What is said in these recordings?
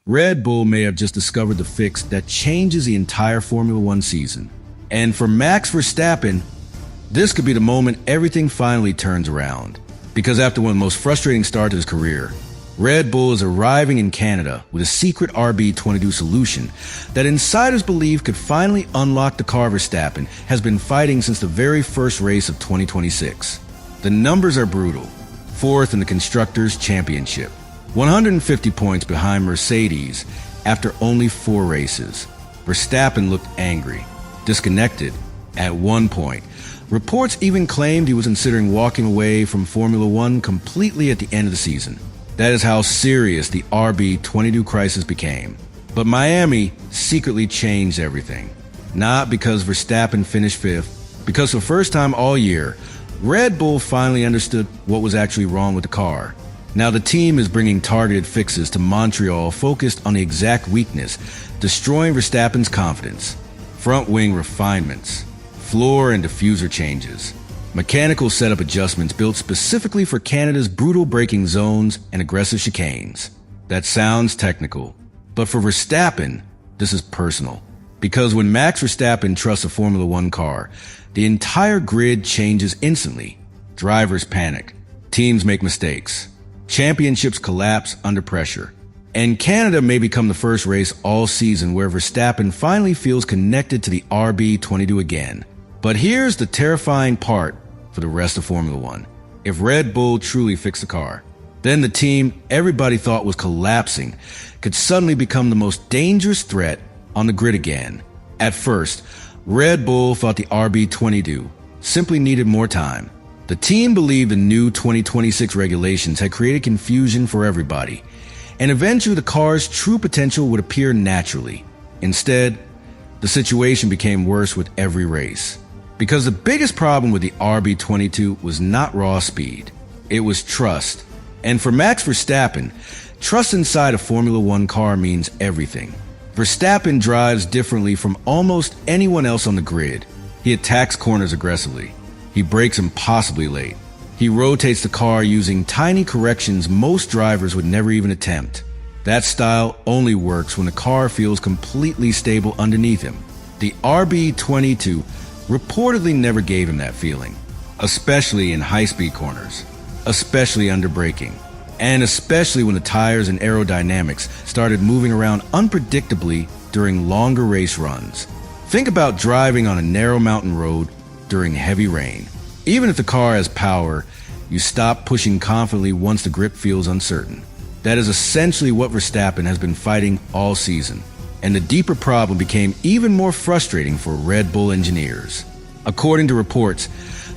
Red Bull may have just discovered the fix that changes the entire Formula One season. And for Max Verstappen, this could be the moment everything finally turns around. Because after one of the most frustrating starts to his career, Red Bull is arriving in Canada with a secret RB22 solution that insiders believe could finally unlock the car Verstappen has been fighting since the very first race of 2026. The numbers are brutal. Fourth in the Constructors Championship, 150 points behind Mercedes after only 4 races. Verstappen looked angry, disconnected at one point. Reports even claimed he was considering walking away from Formula One completely at the end of the season. That is how serious the RB22 crisis became. But Miami secretly changed everything. Not because Verstappen finished 5th, because for the first time all year, Red Bull finally understood what was actually wrong with the car. Now the team is bringing targeted fixes to Montreal focused on the exact weakness, destroying Verstappen's confidence. Front wing refinements, floor and diffuser changes, mechanical setup adjustments built specifically for Canada's brutal braking zones and aggressive chicanes. That sounds technical, but for Verstappen, this is personal. Because when Max Verstappen trusts a Formula One car, the entire grid changes instantly. Drivers panic, teams make mistakes, championships collapse under pressure. And Canada may become the first race all season where Verstappen finally feels connected to the RB22 again. But here's the terrifying part for the rest of Formula One. If Red Bull truly fixed the car, then the team everybody thought was collapsing could suddenly become the most dangerous threat on the grid again. At first, Red Bull thought the RB22 simply needed more time. The team believed the new 2026 regulations had created confusion for everybody, and eventually the car's true potential would appear naturally. Instead, the situation became worse with every race. Because the biggest problem with the RB22 was not raw speed, it was trust. And for Max Verstappen, trust inside a Formula One car means everything. Verstappen drives differently from almost anyone else on the grid. He attacks corners aggressively. He brakes impossibly late. He rotates the car using tiny corrections most drivers would never even attempt. That style only works when the car feels completely stable underneath him. The RB22 reportedly never gave him that feeling, especially in high-speed corners, especially under braking, and especially when the tires and aerodynamics started moving around unpredictably during longer race runs. Think about driving on a narrow mountain road during heavy rain. Even if the car has power, you stop pushing confidently once the grip feels uncertain. That is essentially what Verstappen has been fighting all season. And the deeper problem became even more frustrating for Red Bull engineers. According to reports,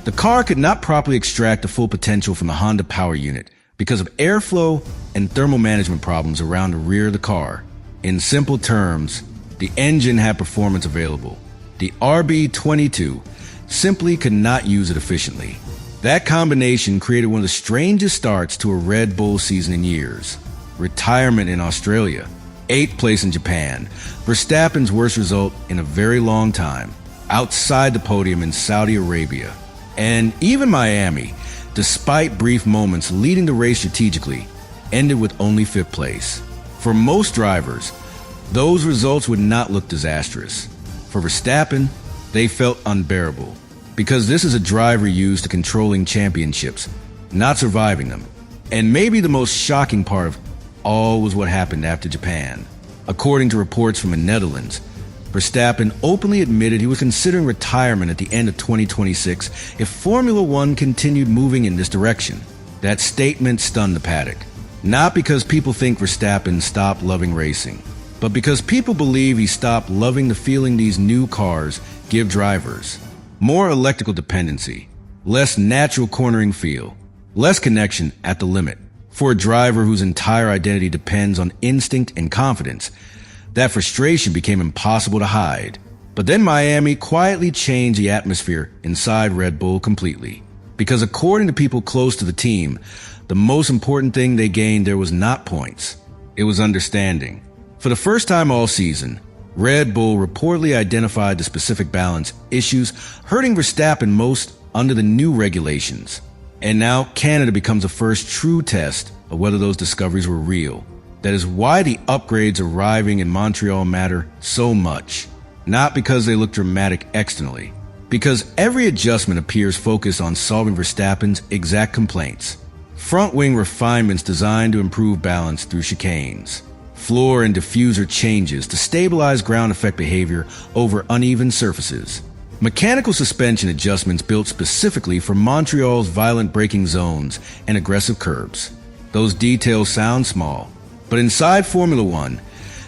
the car could not properly extract the full potential from the Honda power unit because of airflow and thermal management problems around the rear of the car. In simple terms, the engine had performance available. The RB22 simply could not use it efficiently. That combination created one of the strangest starts to a Red Bull season in years. Retirement in Australia, 8th place in Japan, Verstappen's worst result in a very long time, outside the podium in Saudi Arabia, and even Miami, despite brief moments leading the race strategically, ended with only 5th place. For most drivers, those results would not look disastrous. For Verstappen, they felt unbearable, because this is a driver used to controlling championships, not surviving them. And maybe the most shocking part of all was what happened after Japan. According to reports from the Netherlands, Verstappen openly admitted he was considering retirement at the end of 2026 if Formula One continued moving in this direction. That statement stunned the paddock. Not because people think Verstappen stopped loving racing, but because people believe he stopped loving the feeling these new cars give drivers. More electrical dependency, less natural cornering feel, less connection at the limit. For a driver whose entire identity depends on instinct and confidence, that frustration became impossible to hide. But then Miami quietly changed the atmosphere inside Red Bull completely. Because according to people close to the team, the most important thing they gained there was not points. It was understanding. For the first time all season, Red Bull reportedly identified the specific balance issues hurting Verstappen most under the new regulations. And now Canada becomes the first true test of whether those discoveries were real. That is why the upgrades arriving in Montreal matter so much. Not because they look dramatic externally, because every adjustment appears focused on solving Verstappen's exact complaints. Front wing refinements designed to improve balance through chicanes. Floor and diffuser changes to stabilize ground effect behavior over uneven surfaces. Mechanical suspension adjustments built specifically for Montreal's violent braking zones and aggressive curbs. Those details sound small, but inside Formula One,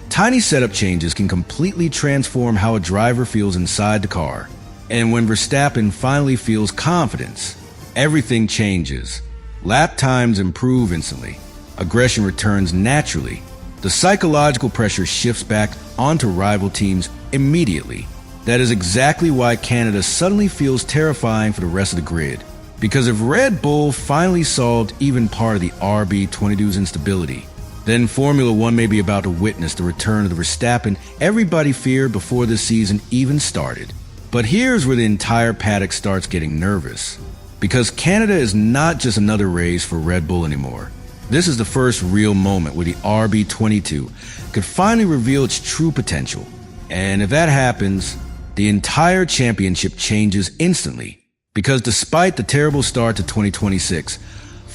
tiny setup changes can completely transform how a driver feels inside the car. And when Verstappen finally feels confidence, everything changes. Lap times improve instantly. Aggression returns naturally. The psychological pressure shifts back onto rival teams immediately. That is exactly why Canada suddenly feels terrifying for the rest of the grid. Because if Red Bull finally solved even part of the RB22's instability, then Formula One may be about to witness the return of the Verstappen everybody feared before this season even started. But here's where the entire paddock starts getting nervous. Because Canada is not just another race for Red Bull anymore. This is the first real moment where the RB22 could finally reveal its true potential. And if that happens, the entire championship changes instantly. Because despite the terrible start to 2026,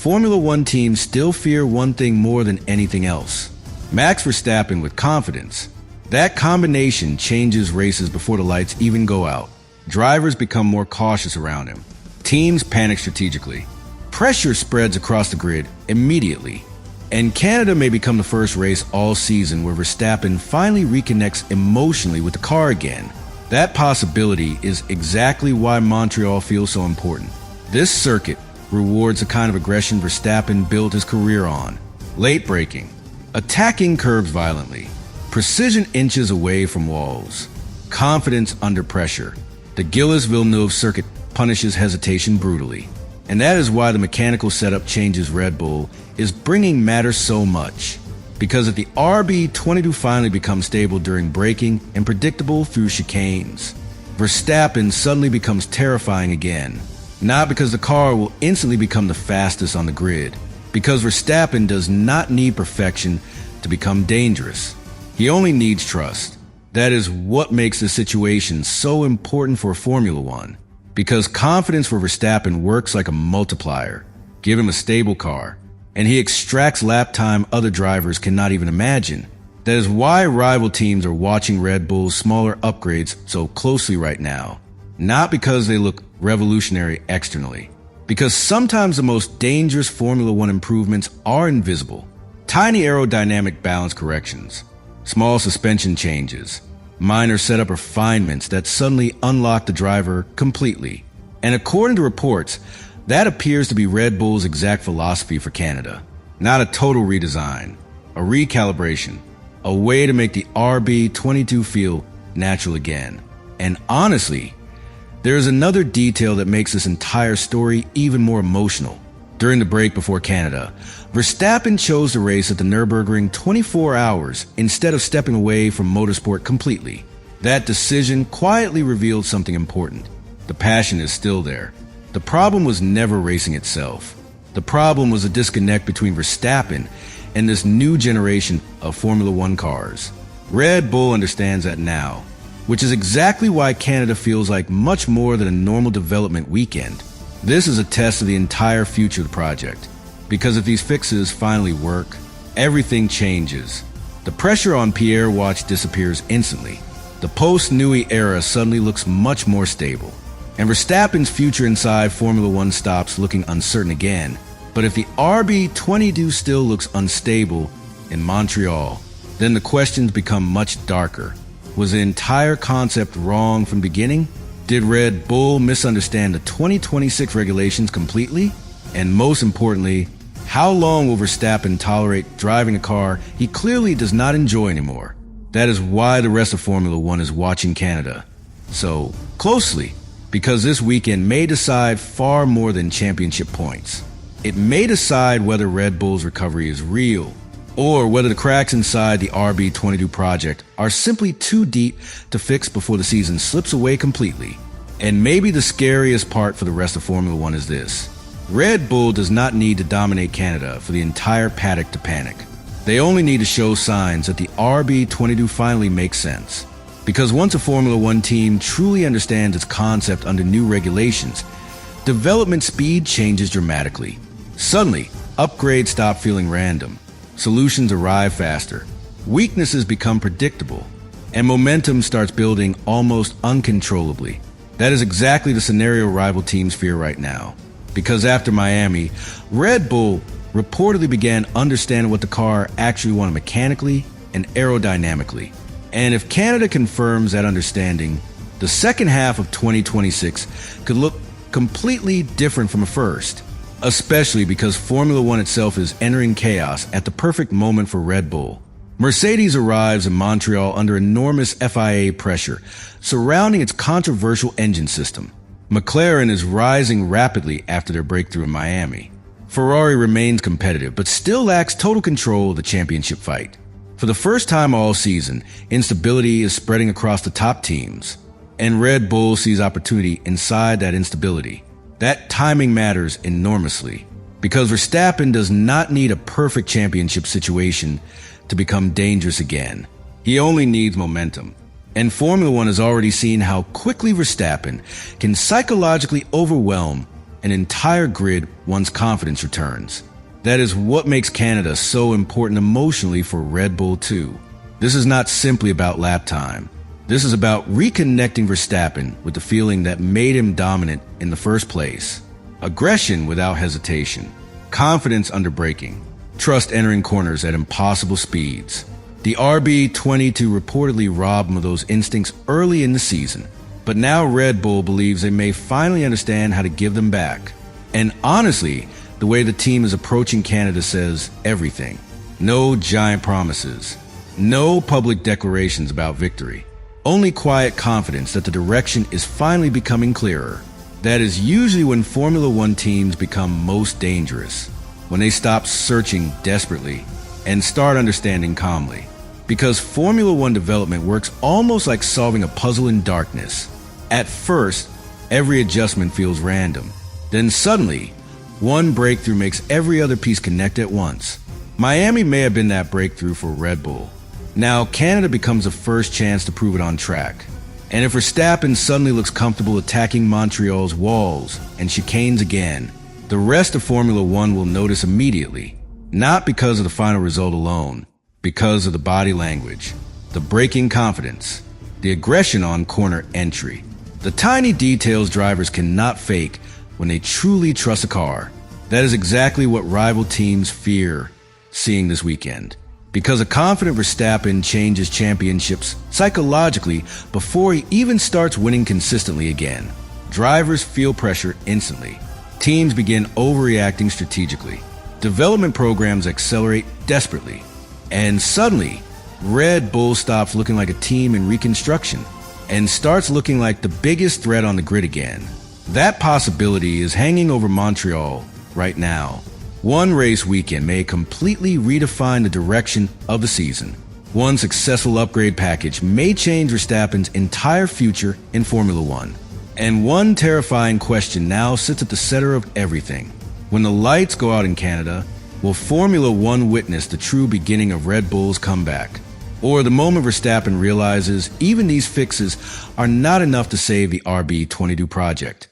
Formula One teams still fear one thing more than anything else. Max Verstappen with confidence. That combination changes races before the lights even go out. Drivers become more cautious around him. Teams panic strategically. Pressure spreads across the grid immediately. And Canada may become the first race all season where Verstappen finally reconnects emotionally with the car again. That possibility is exactly why Montreal feels so important. This circuit rewards the kind of aggression Verstappen built his career on. Late braking, attacking curbs violently, precision inches away from walls, confidence under pressure. The Gilles-Villeneuve circuit punishes hesitation brutally. And that is why the mechanical setup changes Red Bull is bringing matters so much. Because if the RB22 finally becomes stable during braking and predictable through chicanes, Verstappen suddenly becomes terrifying again. Not because the car will instantly become the fastest on the grid, because Verstappen does not need perfection to become dangerous. He only needs trust. That is what makes this situation so important for Formula One. Because confidence for Verstappen works like a multiplier. Give him a stable car, and he extracts lap time other drivers cannot even imagine. That is why rival teams are watching Red Bull's smaller upgrades so closely right now. Not because they look revolutionary externally. Because sometimes the most dangerous Formula One improvements are invisible. Tiny aerodynamic balance corrections, small suspension changes, minor setup refinements that suddenly unlock the driver completely. And according to reports, that appears to be Red Bull's exact philosophy for Canada. Not a total redesign, a recalibration, a way to make the RB22 feel natural again. And honestly, there is another detail that makes this entire story even more emotional. During the break before Canada, Verstappen chose to race at the Nürburgring 24 hours instead of stepping away from motorsport completely. That decision quietly revealed something important. The passion is still there. The problem was never racing itself. The problem was a disconnect between Verstappen and this new generation of Formula One cars. Red Bull understands that now, which is exactly why Canada feels like much more than a normal development weekend. This is a test of the entire future of the project. Because if these fixes finally work, everything changes. The pressure on Pierre Watch disappears instantly. The post-Newey era suddenly looks much more stable. And Verstappen's future inside Formula One stops looking uncertain again. But if the RB22 still looks unstable in Montreal, then the questions become much darker. Was the entire concept wrong from the beginning? Did Red Bull misunderstand the 2026 regulations completely? And most importantly, how long will Verstappen tolerate driving a car he clearly does not enjoy anymore? That is why the rest of Formula One is watching Canada so closely, because this weekend may decide far more than championship points. It may decide whether Red Bull's recovery is real, or whether the cracks inside the RB22 project are simply too deep to fix before the season slips away completely. And maybe the scariest part for the rest of Formula One is this. Red Bull does not need to dominate Canada for the entire paddock to panic. They only need to show signs that the RB22 finally makes sense. Because once a Formula One team truly understands its concept under new regulations, development speed changes dramatically. Suddenly, upgrades stop feeling random, solutions arrive faster, weaknesses become predictable, and momentum starts building almost uncontrollably. That is exactly the scenario rival teams fear right now. Because after Miami, Red Bull reportedly began understanding what the car actually wanted mechanically and aerodynamically. And if Canada confirms that understanding, the second half of 2026 could look completely different from a first, especially because Formula One itself is entering chaos at the perfect moment for Red Bull. Mercedes arrives in Montreal under enormous FIA pressure surrounding its controversial engine system. McLaren is rising rapidly after their breakthrough in Miami. Ferrari remains competitive but still lacks total control of the championship fight. For the first time all season, instability is spreading across the top teams, and Red Bull sees opportunity inside that instability. That timing matters enormously, because Verstappen does not need a perfect championship situation to become dangerous again. He only needs momentum. And Formula One has already seen how quickly Verstappen can psychologically overwhelm an entire grid once confidence returns. That is what makes Canada so important emotionally for Red Bull too. This is not simply about lap time. This is about reconnecting Verstappen with the feeling that made him dominant in the first place. Aggression without hesitation, confidence under braking, trust entering corners at impossible speeds. The RB22 reportedly robbed him of those instincts early in the season, but now Red Bull believes they may finally understand how to give them back. And honestly, the way the team is approaching Canada says everything. No giant promises. No public declarations about victory. Only quiet confidence that the direction is finally becoming clearer. That is usually when Formula One teams become most dangerous. When they stop searching desperately and start understanding calmly. Because Formula One development works almost like solving a puzzle in darkness. At first, every adjustment feels random. Then suddenly, one breakthrough makes every other piece connect at once. Miami may have been that breakthrough for Red Bull. Now, Canada becomes the first chance to prove it on track. And if Verstappen suddenly looks comfortable attacking Montreal's walls and chicanes again, the rest of Formula One will notice immediately. Not because of the final result alone, because of the body language, the braking confidence, the aggression on corner entry, the tiny details drivers cannot fake when they truly trust a car. That is exactly what rival teams fear seeing this weekend. Because a confident Verstappen changes championships psychologically before he even starts winning consistently again. Drivers feel pressure instantly. Teams begin overreacting strategically. Development programs accelerate desperately. And suddenly, Red Bull stops looking like a team in reconstruction and starts looking like the biggest threat on the grid again. That possibility is hanging over Montreal right now. One race weekend may completely redefine the direction of the season. One successful upgrade package may change Verstappen's entire future in Formula One. And one terrifying question now sits at the center of everything. When the lights go out in Canada, will Formula One witness the true beginning of Red Bull's comeback? Or the moment Verstappen realizes even these fixes are not enough to save the RB22 project?